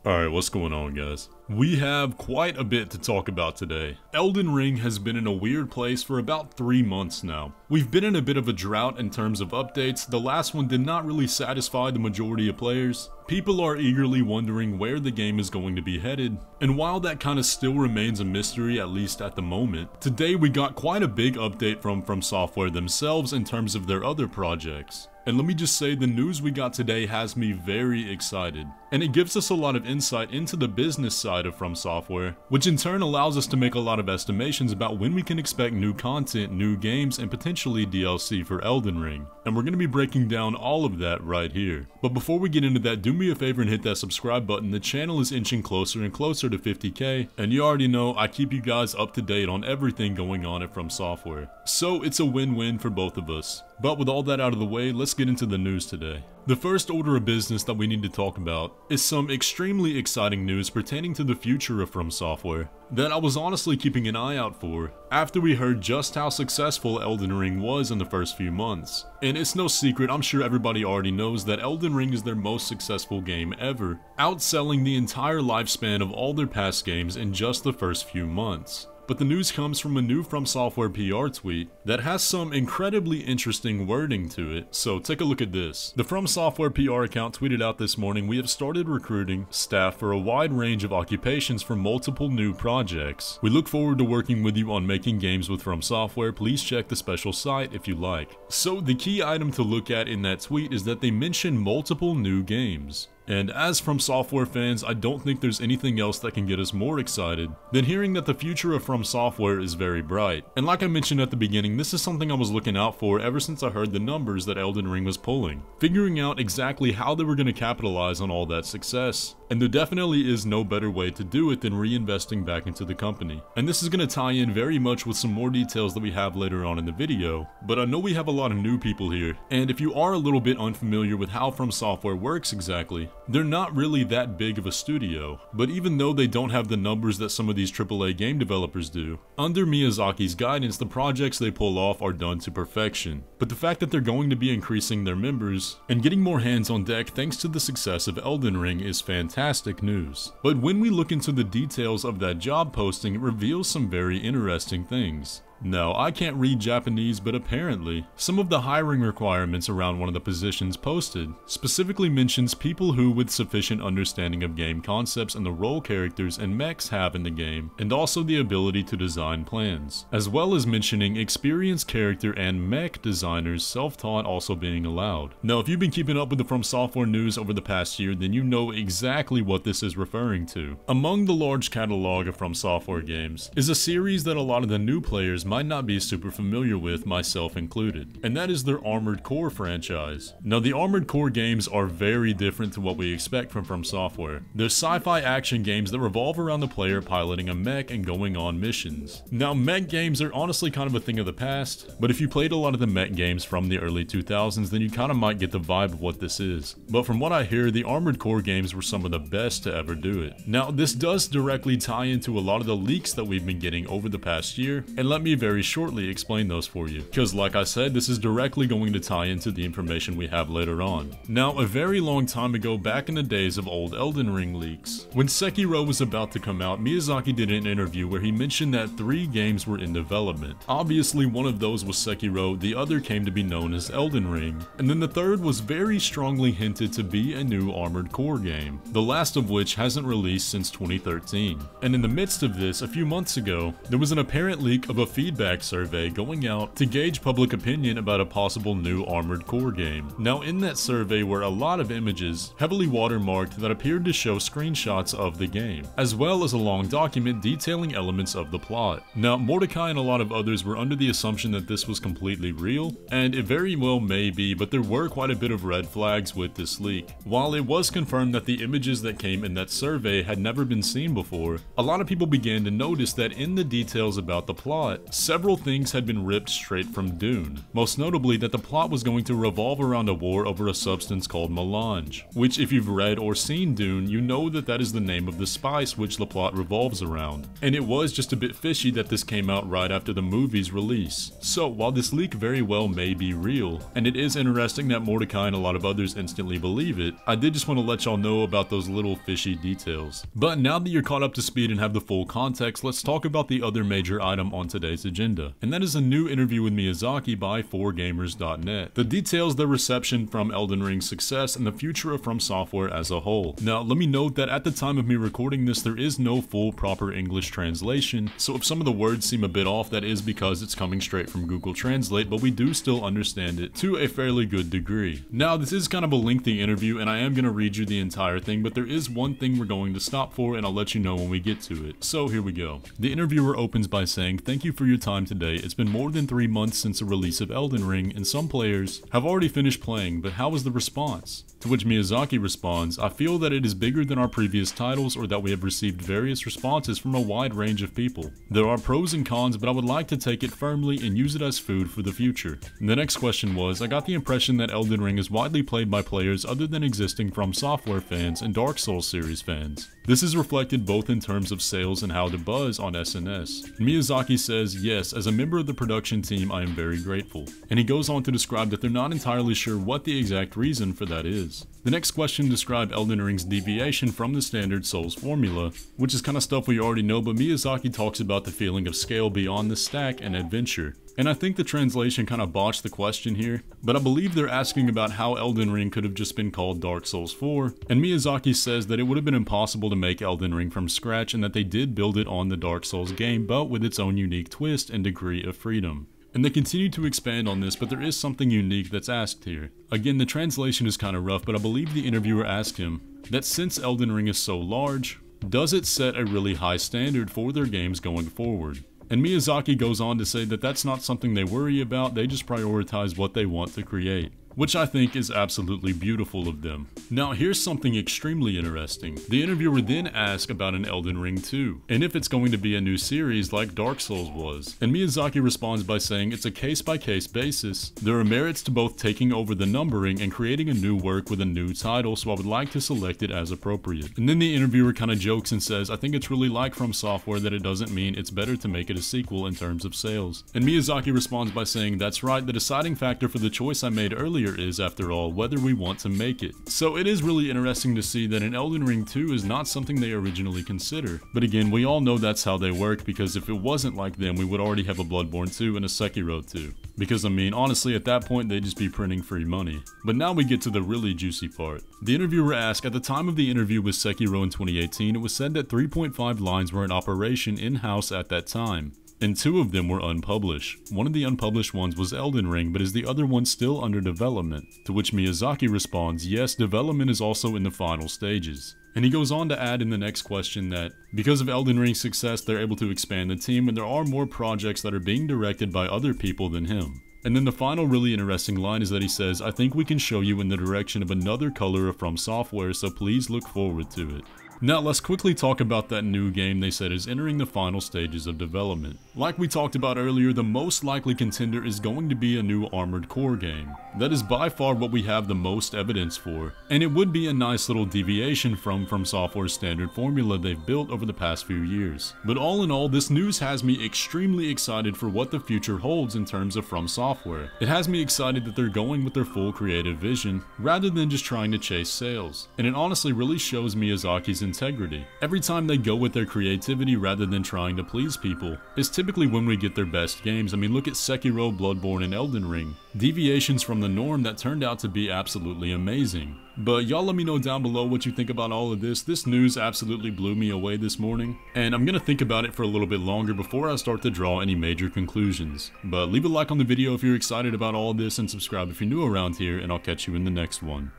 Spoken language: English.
Alright, what's going on, guys? We have quite a bit to talk about today. Elden Ring has been in a weird place for about 3 months now. We've been in a bit of a drought in terms of updates. The last one did not really satisfy the majority of players. People are eagerly wondering where the game is going to be headed, and while that kind of still remains a mystery, at least at the moment, today we got quite a big update from Fromsoftware themselves in terms of their other projects. And let me just say, the news we got today has me very excited. And it gives us a lot of insight into the business side of Fromsoftware, which in turn allows us to make a lot of estimations about when we can expect new content, new games, and potentially DLC for Elden Ring. And we're going to be breaking down all of that right here. But before we get into that, do me a favor and hit that subscribe button. The channel is inching closer and closer to 50k, and you already know I keep you guys up to date on everything going on at Fromsoftware. So it's a win-win for both of us. But with all that out of the way, let's get into the news today. The first order of business that we need to talk about is some extremely exciting news pertaining to the future of Fromsoftware that I was honestly keeping an eye out for after we heard just how successful Elden Ring was in the first few months. And it's no secret, I'm sure everybody already knows, that Elden Ring is their most successful game ever, outselling the entire lifespan of all their past games in just the first few months. But the news comes from a new Fromsoftware PR tweet that has some incredibly interesting wording to it, so take a look at this. The Fromsoftware PR account tweeted out this morning, "We have started recruiting staff for a wide range of occupations for multiple new projects. We look forward to working with you on making games with Fromsoftware. Please check the special site if you like." So the key item to look at in that tweet is that they mention multiple new games. And as Fromsoftware fans, I don't think there's anything else that can get us more excited than hearing that the future of Fromsoftware is very bright. And like I mentioned at the beginning, this is something I was looking out for ever since I heard the numbers that Elden Ring was pulling, figuring out exactly how they were going to capitalize on all that success. And there definitely is no better way to do it than reinvesting back into the company. And this is going to tie in very much with some more details that we have later on in the video, but I know we have a lot of new people here, and if you are a little bit unfamiliar with how Fromsoftware works exactly, they're not really that big of a studio, but even though they don't have the numbers that some of these AAA game developers do, under Miyazaki's guidance, the projects they pull off are done to perfection. But the fact that they're going to be increasing their members and getting more hands on deck thanks to the success of Elden Ring is fantastic news. But when we look into the details of that job posting, it reveals some very interesting things. Now, I can't read Japanese, but apparently, some of the hiring requirements around one of the positions posted specifically mentions people who with sufficient understanding of game concepts and the role characters and mechs have in the game, and also the ability to design plans, as well as mentioning experienced character and mech designers, self-taught, also being allowed. Now, if you've been keeping up with the Fromsoftware news over the past year, then you know exactly what this is referring to. Among the large catalog of Fromsoftware games is a series that a lot of the new players might not be super familiar with, myself included, and that is their Armored Core franchise. Now, the Armored Core games are very different to what we expect from Fromsoftware. They're sci-fi action games that revolve around the player piloting a mech and going on missions. Now, mech games are honestly kind of a thing of the past, but if you played a lot of the mech games from the early 2000s, then you kind of might get the vibe of what this is. But from what I hear, the Armored Core games were some of the best to ever do it. Now, this does directly tie into a lot of the leaks that we've been getting over the past year, and let me very shortly explain those for you, because like I said, this is directly going to tie into the information we have later on. Now, a very long time ago, back in the days of old Elden Ring leaks, when Sekiro was about to come out, Miyazaki did an interview where he mentioned that 3 games were in development. Obviously, one of those was Sekiro, the other came to be known as Elden Ring, and then the third was very strongly hinted to be a new Armored Core game, the last of which hasn't released since 2013. And in the midst of this, a few months ago, there was an apparent leak of a feedback survey going out to gauge public opinion about a possible new Armored Core game. Now, in that survey were a lot of images, heavily watermarked, that appeared to show screenshots of the game, as well as a long document detailing elements of the plot. Now, Mordecai and a lot of others were under the assumption that this was completely real, and it very well may be, but there were quite a bit of red flags with this leak. While it was confirmed that the images that came in that survey had never been seen before, a lot of people began to notice that in the details about the plot, several things had been ripped straight from Dune, most notably that the plot was going to revolve around a war over a substance called melange, which if you've read or seen Dune, you know that is the name of the spice which the plot revolves around. And it was just a bit fishy that this came out right after the movie's release. So while this leak very well may be real, and it is interesting that Mordecai and a lot of others instantly believe it, I did just want to let y'all know about those little fishy details. But now that you're caught up to speed and have the full context, let's talk about the other major item on today's agenda, and that is a new interview with Miyazaki by 4gamers.net that details the reception from Elden Ring's success and the future of Fromsoftware as a whole. Now let me note that at the time of me recording this, there is no full proper English translation, so if some of the words seem a bit off, that is because it's coming straight from Google Translate, but we do still understand it to a fairly good degree. Now this is kind of a lengthy interview and I am going to read you the entire thing, but there is one thing we're going to stop for and I'll let you know when we get to it. So here we go. The interviewer opens by saying, "Thank you for your time today. It's been more than 3 months since the release of Elden Ring and some players have already finished playing, but how was the response?" To which Miyazaki responds, "I feel that it is bigger than our previous titles or that we have received various responses from a wide range of people. There are pros and cons, but I would like to take it firmly and use it as food for the future." And the next question was, "I got the impression that Elden Ring is widely played by players other than existing FromSoftware fans and Dark Souls series fans. This is reflected both in terms of sales and how the buzz on SNS." And Miyazaki says, "Yes, as a member of the production team, I am very grateful." And he goes on to describe that they're not entirely sure what the exact reason for that is. The next question described Elden Ring's deviation from the standard Souls formula, which is kind of stuff we already know, but Miyazaki talks about the feeling of scale beyond the stack and adventure. And I think the translation kind of botched the question here, but I believe they're asking about how Elden Ring could have just been called Dark Souls 4, and Miyazaki says that it would have been impossible to make Elden Ring from scratch and that they did build it on the Dark Souls game, but with its own unique twist and degree of freedom. And they continue to expand on this, but there is something unique that's asked here. Again, the translation is kind of rough, but I believe the interviewer asked him that since Elden Ring is so large, does it set a really high standard for their games going forward? And Miyazaki goes on to say that that's not something they worry about, they just prioritize what they want to create, which I think is absolutely beautiful of them. Now here's something extremely interesting. The interviewer then asked about an Elden Ring 2, and if it's going to be a new series like Dark Souls was. And Miyazaki responds by saying it's a case-by-case basis. There are merits to both taking over the numbering and creating a new work with a new title, so I would like to select it as appropriate. And then the interviewer kind of jokes and says, "I think it's really like FromSoftware that it doesn't mean it's better to make it a sequel in terms of sales." And Miyazaki responds by saying, "That's right, the deciding factor for the choice I made earlier is, after all, whether we want to make it." So it is really interesting to see that an Elden Ring 2 is not something they originally consider. But again, we all know that's how they work, because if it wasn't like them, we would already have a Bloodborne 2 and a Sekiro 2. Because I mean, honestly, at that point, they'd just be printing free money. But now we get to the really juicy part. The interviewer asked, at the time of the interview with Sekiro in 2018, it was said that 3.5 lines were in operation in-house at that time, and 2 of them were unpublished. One of the unpublished ones was Elden Ring, but is the other one still under development? To which Miyazaki responds, "Yes, development is also in the final stages." And he goes on to add in the next question that because of Elden Ring's success, they're able to expand the team and there are more projects that are being directed by other people than him. And then the final really interesting line is that he says, "I think we can show you in the direction of another color of FromSoftware, so please look forward to it." Now let's quickly talk about that new game they said is entering the final stages of development. Like we talked about earlier, the most likely contender is going to be a new Armored Core game. That is by far what we have the most evidence for, and it would be a nice little deviation from FromSoftware's standard formula they've built over the past few years. But all in all, this news has me extremely excited for what the future holds in terms of FromSoftware. It has me excited that they're going with their full creative vision, rather than just trying to chase sales. And it honestly really shows Miyazaki's integrity. Every time they go with their creativity rather than trying to please people, is typically when we get their best games. I mean, look at Sekiro, Bloodborne, and Elden Ring. Deviations from the norm that turned out to be absolutely amazing. But y'all let me know down below what you think about all of this. This news absolutely blew me away this morning, and I'm gonna think about it for a little bit longer before I start to draw any major conclusions. But leave a like on the video if you're excited about all of this, and subscribe if you're new around here, and I'll catch you in the next one.